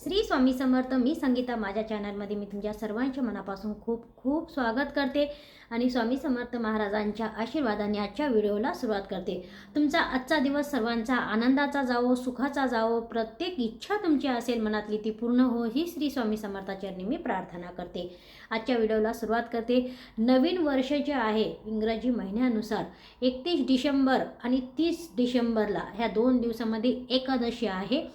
श्री स्वामी समर्थ. मी संगीता. माझ्या चॅनलमध्ये मी तुमच्या सर्वांच्या मनापासून खूप खूप स्वागत करते आणि स्वामी समर्थ महाराजांच्या आशीर्वादाने आजच्या व्हिडिओला सुरुवात करते. तुमचा आजचा दिवस सर्वांचा आनंदाचा जावो, सुखाचा जावो. प्रत्येक इच्छा तुमची असेल मनातली ती पूर्ण हो, ही श्री स्वामी समर्थाचरणी मी प्रार्थना करते. आजच्या व्हिडिओला सुरुवात करते. नवीन वर्ष जे आहे इंग्रजी महिन्यानुसार 31 डिसेंबर आणि 30 डिसेंबरला ह्या 2 दिवसामध्ये एकादशी आहे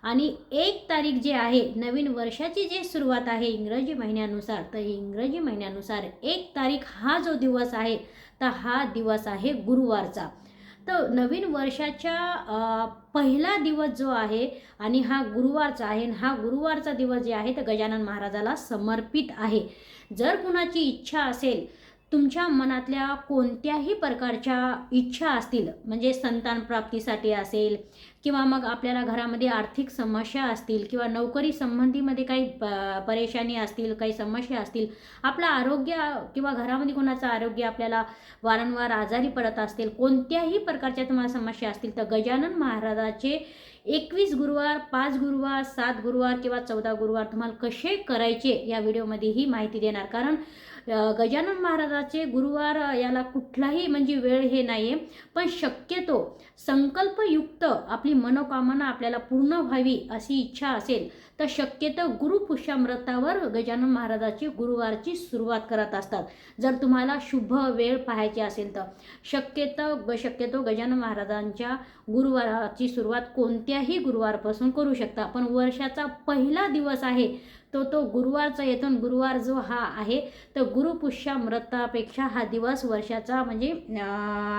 आणि 1 तारीख जे आहे नवीन वर्षाची जी सुरुवात आहे इंग्रजी महिन्यानुसार, तर इंग्रजी महिन्यानुसार 1 तारीख हा जो दिवस आहे तर हा दिवस आहे गुरुवारचा. तर नवीन वर्षाच्या पहिला दिवस जो आहे आणि हा गुरुवारचा आहे. हा गुरुवारचा दिवस जे आहे तर गजानन महाराजाला समर्पित आहे. जर कुणाची इच्छा असेल, तुमच्या मनातल्या कोणत्याही प्रकारच्या इच्छा असतील, म्हणजे संतान प्राप्तीसाठी असेल किंवा मग आपल्याला घरामध्ये आर्थिक समस्या असतील किंवा नोकरी संबंधीमध्ये काही परेशानी असतील, काही समस्या असतील, आपलं आरोग्य किंवा घरामध्ये कोणाचं आरोग्य आपल्याला वारंवार आजारी पडत असतील, कोणत्याही प्रकारच्या तुम्हाला समस्या असतील, तर गजानन महाराजाचे 21 गुरुवार, 5 गुरुवार, 7 गुरुवार किंवा 14 गुरुवार तुम्हाला कसे करायचे या व्हिडिओमध्ये ही माहिती देणार. कारण गजानन महाराजाचे गुरुवार याला कुठलाही म्हणजे वेळ हे नाही आहे, पण शक्यतो संकल्पयुक्त आपली मनोकामना आपल्याला पूर्ण व्हावी अशी इच्छा असेल तर शक्यतो गुरुपुष्यामृतावर गजानन महाराजाची गुरुवारची सुरुवात करत असतात. जर तुम्हाला शुभ वेळ पाहायची असेल तर शक्यतो गजानन महाराजांच्या गुरुवाराची सुरुवात कोणत्याही गुरुवारपासून करू शकता. पण वर्षाचा पहिला दिवस आहे तो गुरुवारचा येतो. गुरुवार जो हा आहे तर गुरुपुष्यामृतापेक्षा हा दिवस वर्षाचा म्हणजे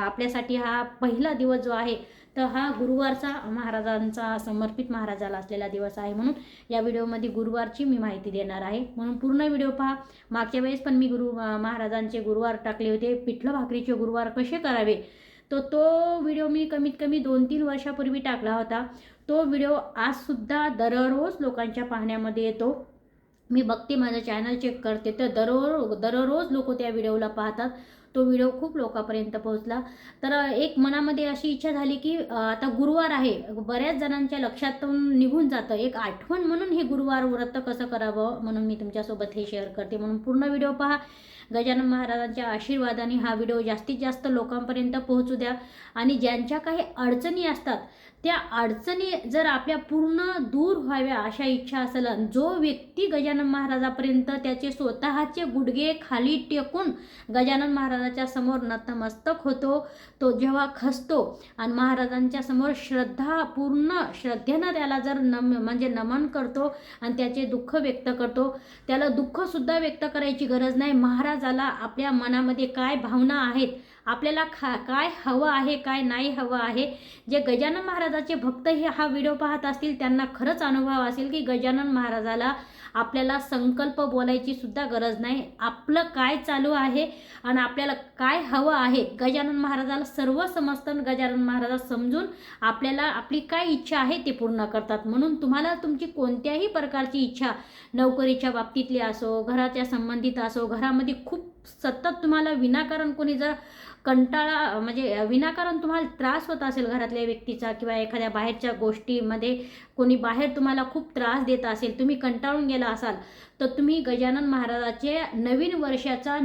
आपल्यासाठी हा पहिला दिवस जो आहे तर हा गुरुवारचा महाराजांचा समर्पित महाराजाला असलेला दिवस आहे. म्हणून या व्हिडिओमध्ये गुरुवारची मी माहिती देणार आहे, म्हणून पूर्ण व्हिडिओ पहा. मागच्या वेळेस पण मी महाराजांचे गुरुवार टाकले होते, पिठलं भाकरीचे गुरुवार कसे करावे, तो व्हिडिओ मी कमीत कमी 2-3 वर्षापूर्वी टाकला होता. तो व्हिडिओ आजसुद्धा दररोज लोकांच्या पाहण्यामध्ये येतो. मी बघते, माझं चॅनल चेक करते तर दररोज लोक त्या व्हिडिओला पाहतात. तो व्हिडिओ खूप लोकांपर्यंत पोहोचला. तर एक मनामध्ये अशी इच्छा झाली की आता गुरुवार आहे, बऱ्याच जणांच्या लक्षातून निघून जातं, एक आठवण म्हणून हे गुरुवार व्रत कसं करावं म्हणून मी तुमच्यासोबत हे शेअर करते. म्हणून पूर्ण व्हिडिओ पहा. गजानन महाराजांच्या आशीर्वादाने हा व्हिडिओ जास्तीत जास्त लोकांपर्यंत पोहोचू द्या. आणि ज्यांच्या काही अडचणी असतात त्या अडचणी जर आपल्या पूर्ण दूर व्हाव्या अशा इच्छा असेल, जो व्यक्ती गजानन महाराजापर्यंत त्याचे स्वतःचे गुडघे खाली टेकून गजानन महाराजाच्या समोर नतमस्तक होतो, तो जेव्हा खचतो आणि महाराजांच्या समोर पूर्ण श्रद्धेनं त्याला जर नमन करतो आणि त्याचे दुःख व्यक्त करतो, त्याला दुःखसुद्धा व्यक्त करायची गरज नाही. महाराजाला आपल्या मनामध्ये काय भावना आहेत, आपल्याला काय हवं आहे, काय नाही हवं आहे, जे गजानन महाराजाचे भक्त हे हा व्हिडिओ पाहत असतील त्यांना खरंच अनुभव असेल की गजानन महाराजाला आपल्याला संकल्प बोलायची सुद्धा गरज नाही. आपलं काय चालू आहे आणि आपल्याला काय हवं आहे गजानन महाराजाला सर्व समजतं. गजानन महाराज समजून आपल्याला आपली काय इच्छा आहे ते पूर्ण करतात. म्हणून तुम्हाला तुमची कोणत्याही प्रकारची इच्छा, नोकरीच्या बाबतीतली असो, घराच्या संबंधित असो, घरामध्ये खूप सतत तुम्हाला विनाकारण कोणी जर कंटाळा म्हणजे विनाकारण तुम्हाला त्रास होत असेल घरातल्या व्यक्तीचा किंवा एखाद्या बाहेरच्या गोष्टीमध्ये कोणी बाहेर तुम्हाला खूप त्रास देत असेल, तुम्ही कंटाळून गेला असाल, तर तुम्ही गजानन महाराजाचे नवीन वर्षाचा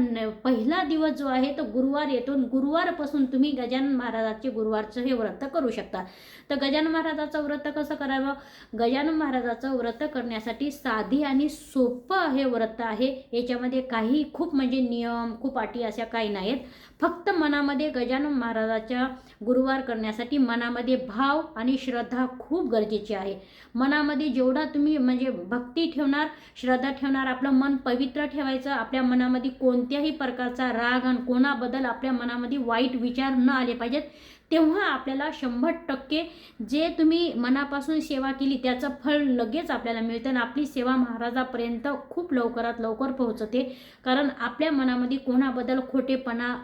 पहिला दिवस जो आहे तो गुरुवार येतो. गुरुवारपासून तुम्ही गजानन महाराजाचे गुरुवारचं हे व्रत करू शकता. तर गजानन महाराजाचं व्रत कसं करावं? गजानन महाराजाचं व्रत करण्यासाठी साधी आणि सोपं हे व्रत आहे. याच्यामध्ये काही खूप म्हणजे नियम, खूप अटी अशा काही नाहीत. फक्त मनामध्ये गजानन महाराजाच्या गुरुवार करण्यासाठी मनामध्ये भाव आणि श्रद्धा खूप गरजेची आहे. मनामध्ये जेवढा तुम्ही म्हणजे भक्ती ठेवणार, श्रद्धा ठेवणार, आपलं मन पवित्र ठेवायचं, आपल्या मनामध्ये कोणत्याही प्रकारचा राग आणि कोणाबद्दल आपल्या मनामध्ये वाईट विचार न आले पाहिजेत, तेव्हा आपल्याला 100% जे तुम्ही मनापासून सेवा केली त्याचं फळ लगेच आपल्याला मिळतं आणि आपली सेवा महाराजापर्यंत खूप लवकरात लवकर पोहोचते. कारण आपल्या मनामध्ये कोणाबद्दल खोटेपणा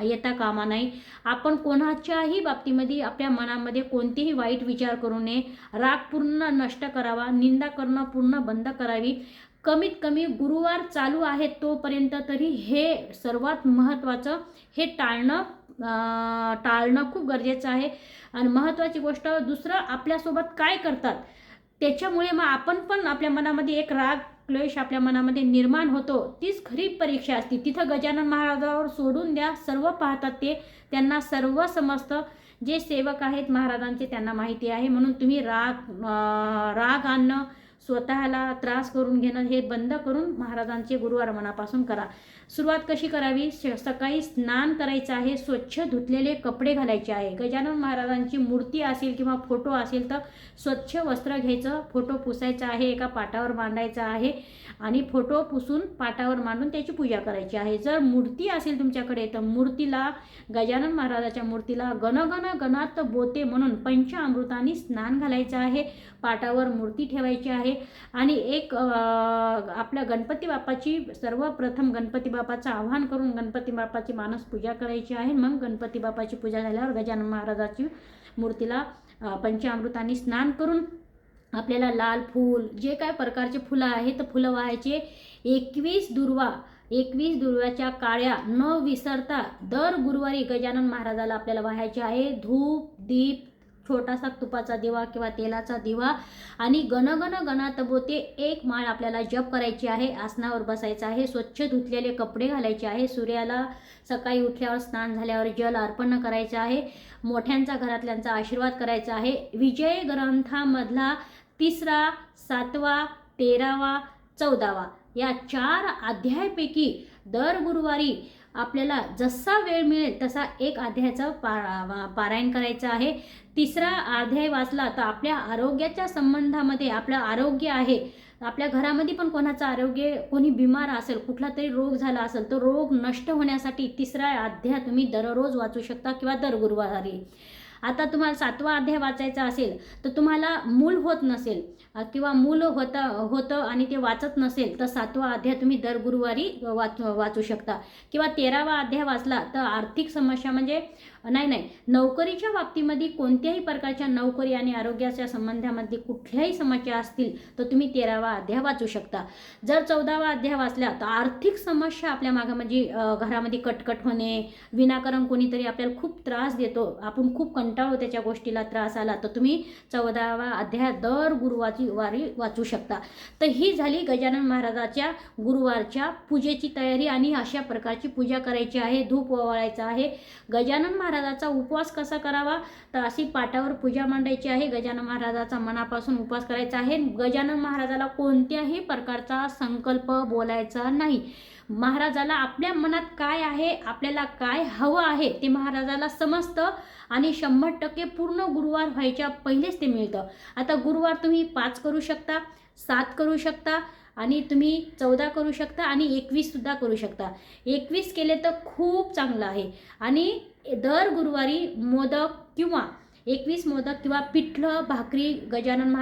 येता कामा नाही. आपण कोणाच्याही बाबतीमध्ये आपल्या मनामध्ये कोणतेही वाईट विचार करू नये. राग पूर्ण नष्ट करावा, निंदा करणं पूर्ण बंद करावी. कमीत कमी गुरुवार चालू आहे तोपर्यंत तरी हे सर्वात महत्त्वाचं, हे टाळणं खूप गरजेचं आहे. आणि महत्त्वाची गोष्ट दुसरं आपल्यासोबत काय करतात त्याच्यामुळे मग आपण पण आपल्या मनामध्ये एक राग क्लेश आपल्या मनामध्ये निर्माण होतो. तीच खरी परीक्षा असते. तिथं गजानन महाराजावर सोडून द्या, सर्व पाहतात ते, त्यांना सर्व समजतं. जे सेवक आहेत महाराजांचे त्यांना माहिती आहे. म्हणून तुम्ही राग आणणं, स्वतःला त्रास करून घेणं हे बंद करून महाराजांचे गुरुवार मनापासून करा. सुरुवात कशी करावी? सकाळी स्नान करायचं आहे, स्वच्छ धुतलेले कपडे घालायचे आहे. गजानन महाराजांची मूर्ती असेल किंवा फोटो असेल तर स्वच्छ वस्त्र घ्यायचं, फोटो पुसायचा आहे, एका पाटावर मांडायचा आहे आणि फोटो पुसून पाटावर मांडून त्याची पूजा करायची आहे. जर मूर्ती असेल तुमच्याकडे तर मूर्तीला, गजानन महाराजाच्या मूर्तीला गणगण गणात बोते म्हणून पंचामृतांनी स्नान घालायचं आहे. पाटावर मूर्ती ठेवायची आहे आणि एक आपल्या गणपती बाप्पाची, सर्वप्रथम गणपती बाप्पाचं आवाहन करून गणपती बाप्पाची मानस पूजा करायची आहे. मग गणपती बाप्पाची पूजा झाल्यावर गजानन महाराजाची मूर्तीला पंचामृतांनी स्नान करून आपल्याला लाल फूल, जे काय प्रकारचे फुलं आहेत तर फुलं वाहायचे. 21 दुर्वाच्या काळ्या न विसरता दर गुरुवारी गजानन महाराजाला आपल्याला वाहायचे आहे. धूप, दीप, छोटासा तुपाचा दिवा किंवा तेलाचा दिवा आणि गणगण गणात बोते एक माळ आपल्याला जप करायची आहे. आसनावर बसायचं आहे, स्वच्छ धुतलेले कपडे घालायचे आहे. सूर्याला सकाळी उठल्यावर स्नान झाल्यावर जल अर्पण करायचं आहे. मोठ्यांचा, घरातल्यांचा आशीर्वाद करायचा आहे. विजय ग्रंथामधला 3रा, 7वा, 13वा, 14वा या 4 अध्यायापैकी दर गुरुवारी आपल्याला जसा वेळ मिळेल तसा एक अध्यायाचं पारायण करायचं आहे. 3रा अध्याय वाचला तर आपल्या आरोग्याच्या संबंधामध्ये, आपलं आरोग्य आहे, आपल्या घरामध्ये पण कोणाचं आरोग्य, कोणी बिमार असेल, कुठला तरी रोग झाला असेल तो रोग नष्ट होण्यासाठी 3रा अध्याय तुम्ही दररोज वाचू शकता किंवा दर गुरुवारी. आता तुम्हाला 7वा अध्याय वाचायचा असेल तर तुम्हाला मूल होत नसेल किंवा मूल होतं आणि ते वाचत नसेल तर 7वा अध्याय तुम्ही दर गुरुवारी वाचू शकता. किंवा 13वा अध्याय वाचला तर आर्थिक समस्या म्हणजे नोकरीच्या बाबतीमध्ये कोणत्याही प्रकारच्या नोकरी आणि आरोग्याच्या संबंधामध्ये कुठल्याही समस्या असतील तर तुम्ही 13वा अध्याय वाचू शकता. जर 14वा अध्याय वाचला तर आर्थिक समस्या आपल्या मागे म्हणजे घरामध्ये कटकट होणे, विनाकारण कोणीतरी आपल्याला खूप त्रास देतो, आपण खूप कंटाळो त्याच्या गोष्टीला, त्रास आला तर तुम्ही 14वा अध्याय दर गुरुवारी वाचू शकता. तर ही झाली गजानन महाराजाच्या गुरुवारच्या पूजेची तयारी आणि अशा प्रकारची पूजा करायची आहे. धूप ओवाळायचा आहे. गजानन महाराजाचा उपवास कसा करावा तर अशी पाटावर पूजा मांडायची आहे. गजानन महाराजाचा मनापासून उपवास करायचा आहे. गजानन महाराजाला कोणत्याही प्रकारचा संकल्प बोलायचा नाही. महाराजाला आपल्या मनात काय आहे, आपल्याला काय हवं आहे ते महाराजाला समजतं आणि 100% पूर्ण गुरुवार व्हायच्या पहिलेच ते मिळतं. आता गुरुवार तुम्ही 5 करू शकता, 7 करू शकता आणि तुम्ही 14 करू शकता आणि 21 सुद्धा करू शकता. 21 केले तर खूप चांगलं आहे. आणि दर गुरुवारी मोदक किंवा 21 मोदक किंवा पिठलं भाकरी, गजानन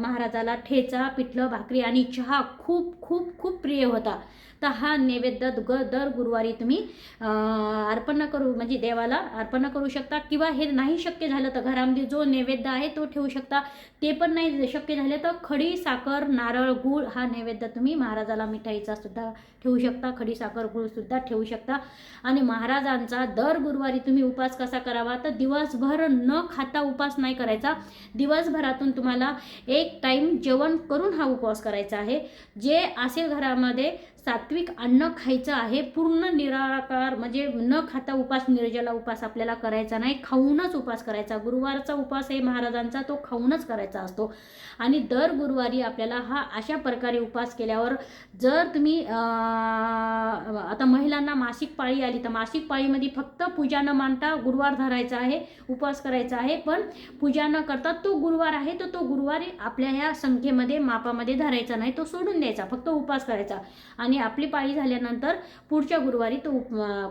महाराजाला ठेचा, पिठलं भाकरी आणि चहा खूप खूप खूप प्रिय होता. तर हा नैवेद्य दर गुरुवारी तुम्ही अर्पण करू म्हणजे देवाला अर्पण करू शकता. किंवा हे नाही शक्य झालं तर घरामध्ये जो नैवेद्य आहे तो ठेवू शकता. ते पण नाही शक्य झाले तर खडी साखर, नारळ, गूळ हा नैवेद्य तुम्ही महाराजाला मिठाईचा सुद्धा ठेवू शकता. खडी साखर, गूळ सुद्धा ठेवू शकता. आणि महाराजांचा दर गुरुवारी तुम्ही उपवास कसा करावा तर दिवसभर न खाता उपवास नाही करायचा. दिवसभरातून तुम्हाला एक टाईम जेवण करून हा उपवास करायचा आहे. जे असेल घरामध्ये सात्विक अन्न खायचं आहे. पूर्ण निराकार म्हणजे न खाता उपास, निर्जला उपास आपल्याला करायचा नाही, खाऊनच उपास करायचा. गुरुवारचा उपास आहे महाराजांचा, तो खाऊनच करायचा असतो. आणि दर गुरुवारी आपल्याला हा अशा प्रकारे उपास केल्यावर जर तुम्ही आता महिलांना मासिक पाळी आली तर मासिक पाळीमध्ये फक्त पूजा न मांडता गुरुवार धरायचा आहे, उपवास करायचा आहे. पण पूजा न करता तो गुरुवार आहे तर तो गुरुवारी आपल्या ह्या संख्येमध्ये मापामध्ये धरायचा नाही, तो सोडून द्यायचा, फक्त उपवास करायचा. आणि आपली पाळी झाल्यानंतर पुढच्या गुरुवारी तो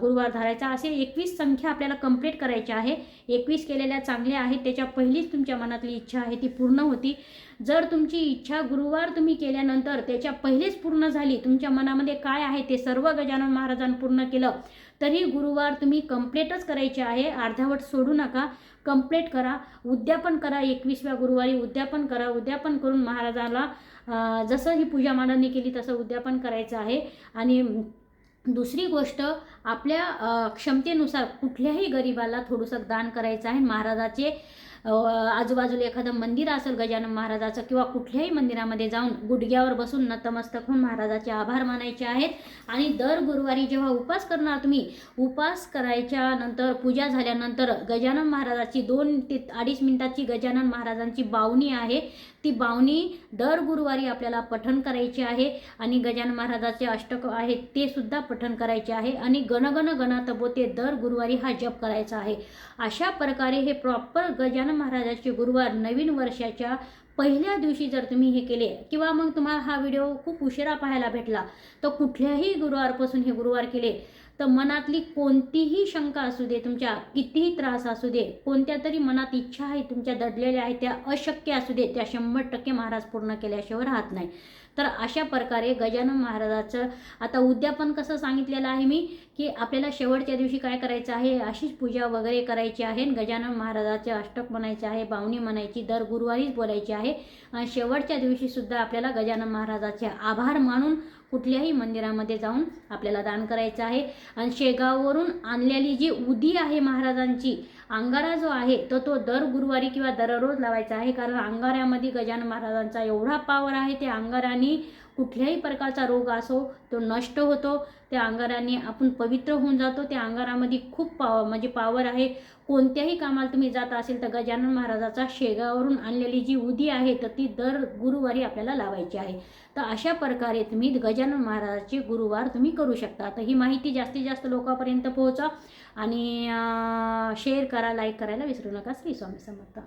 गुरुवार धरायचा. असे 21 संख्या आपल्याला कंप्लीट करायची आहे. 21 केलेल्या चांगल्या आहेत, त्याच्या पहिलीच तुमच्या मनातली इच्छा आहे ती पूर्ण होती. जर तुमची इच्छा गुरुवार तुम्ही केल्यानंतर त्याच्या पहिलेच पूर्ण झाली, तुमच्या मनामध्ये काय आहे ते सर्व गजानन महाराजांनी पूर्ण केलं, तरी गुरुवार तुम्ही कंप्लीटच करायचे आहे. अर्धवट सोडू नका, कंप्लीट करा. उद्यापन करा, 21व्या गुरुवारी उद्यापन करा. उद्यापन करून महाराजाला जसं ही पूजा मांडणी केली तसं उद्यापन करायचं आहे. आणि दुसरी गोष्ट, आपल्या क्षमतेनुसार कुठल्याही गरिबाला थोडंसं दान करायचं आहे. महाराजाचे आजूबाजूला एखादं मंदिर असेल गजानन महाराजाचं किंवा कुठल्याही मंदिरामध्ये जाऊन गुडघ्यावर बसून नतमस्तक होऊन महाराजाचे आभार मानायचे आहेत. आणि दर गुरुवारी जेव्हा उपास करणार तुम्ही, उपास करायच्या नंतर पूजा झाल्यानंतर गजानन महाराजाची 2 ते 2.5 मिनिटाची गजानन महाराजांची बावणी आहे, ती बावणी दर गुरुवारी आपल्याला पठण करायची आहे. आणि गजानन महाराजाचे अष्टक आहेत ते सुद्धा पठण करायचे आहे. आणि गणगण गणातबोते दर गुरुवारी हा जप करायचा आहे. अशा प्रकारे हे प्रॉपर गजानन महाराजाचे गुरुवार नवीन वर्षाच्या पहिल्या दिवशी जर तुम्ही हे केले, किंवा मग तुम्हाला हा व्हिडिओ खूप उशिरा पाहायला भेटला, तर कुठल्याही गुरुवारपासून हे गुरुवार केले तर मनातली कोणतीही शंका असू दे, तुमच्या कितीही त्रास असू दे, कोणत्या तरी मनात इच्छा आहे तुमच्या दडलेल्या आहेत त्या अशक्य असू दे, त्या 100% महाराज पूर्ण केल्याशिवाय राहत नाही. तर अशा प्रकारे गजानन महाराजाचं आता उद्यापन कसं सांगितलेलं आहे मी, की आपल्याला शेवटच्या दिवशी काय करायचं आहे, अशीच पूजा वगैरे करायची आहे. गजानन महाराजाचे अष्टक म्हणायचे आहे, बावणी म्हणायची, दर गुरुवारीच बोलायची आहे. आणि शेवटच्या दिवशी सुद्धा आपल्याला गजानन महाराजाचे आभार मानून कुठल्याही मंदिरामध्ये जाऊन आपल्याला दान करायचं आहे. आणि शेगाववरून आणलेली जी उदी आहे महाराजांची, अंगारा जो आहे तो दर गुरुवारी किंवा दररोज लावायचा आहे. कारण अंगाऱ्यामध्ये गजानन महाराजांचा एवढा पावर आहे, त्या अंगाराने कुठल्याही प्रकारचा रोग असो तो नष्ट होतो. त्या अंगाराने आपण पवित्र होऊन जातो. त्या अंगारामध्ये खूप पावर आहे. कोणत्याही कामाला तुम्ही जात असेल तर गजानन महाराजाचा शेगाववरून आणलेली जी उदी आहे तर ती दर गुरुवारी आपल्याला लावायची आहे. तर अशा प्रकारे तुम्ही गजानन महाराजाचे गुरुवार तुम्ही करू शकता. तर ही माहिती जास्तीत जास्त लोकांपर्यंत पोहोचा आणि शेअर करा, लाईक करायला विसरू नका. श्री स्वामी समर्थ.